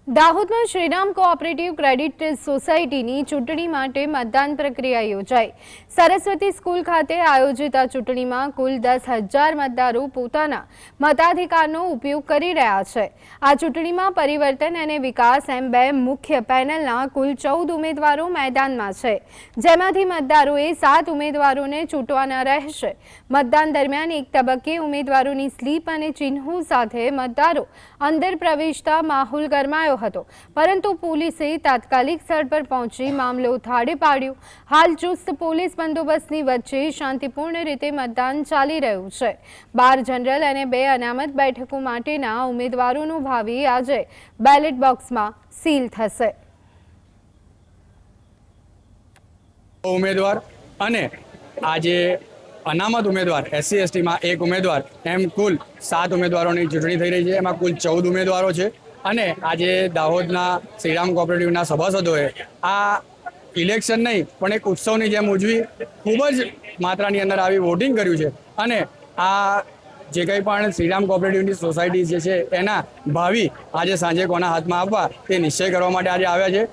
દાહોદમાં Shriram cooperative credit સોસાયટીની ચૂંટણી માટે મતદાન પ્રક્રિયા યોજાઈ। સરસ્વતી સ્કૂલ ખાતે આયોજિત આ ચૂંટણીમાં કુલ 10,000 મતદારો પોતાના મતાધિકારનો ઉપયોગ કરી રહ્યા છે। આ ચૂંટણીમાં પરિવર્તન અને વિકાસ એમ બે મુખ્ય પેનલના કુલ 14 ઉમેદવારો મેદાનમાં છે, જેમાંથી મતદારોએ 7 ઉમેદવારોને ચૂંટવાના રહેશે। મતદાન દરમિયાન એક તબક્કે ઉમેદવારોની સ્લીપ અને ચિહ્નો સાથે મતદારો અંદર પ્રવેશતા માહોલ ગરમાયો હતો, પરંતુ પોલીસે તાત્કાલિક સ્થળ પર પહોંચી મામલો થાળે પાડ્યો। હાલ ચુસ્ત પોલીસ બંદોબસ્તની વચ્ચે શાંતિપૂર્ણ રીતે મતદાન ચાલી રહ્યું છે। 12 જનરલ અને 2 અનામત બેઠકો માટેના ઉમેદવારોનું ભાવિ આજે બેલેટ બોક્સમાં સીલ થશે। ઉમેદવાર અને આજે અનામત ઉમેદવાર SC ST માં એક ઉમેદવાર એમ કુલ 7 ઉમેદવારોની ચૂંટણી થઈ રહી છે। એમાં કુલ 14 ઉમેદવારો છે અને આજે દાહોદના શ્રીરામ કોઓપરેટિવના સભાસદોએ આ ઇલેક્શન નહીં પણ એક ઉત્સવની જેમ ઉજવી ખૂબ જ માત્રાની અંદર આવી વોટિંગ કર્યું છે અને આ જે કંઈ પણ શ્રીરામ કોઓપરેટિવની સોસાયટી જે છે એના ભાવિ આજે સાંજે કોના હાથમાં આપવા તે નિશ્ચય કરવા માટે આજે આવ્યા છે।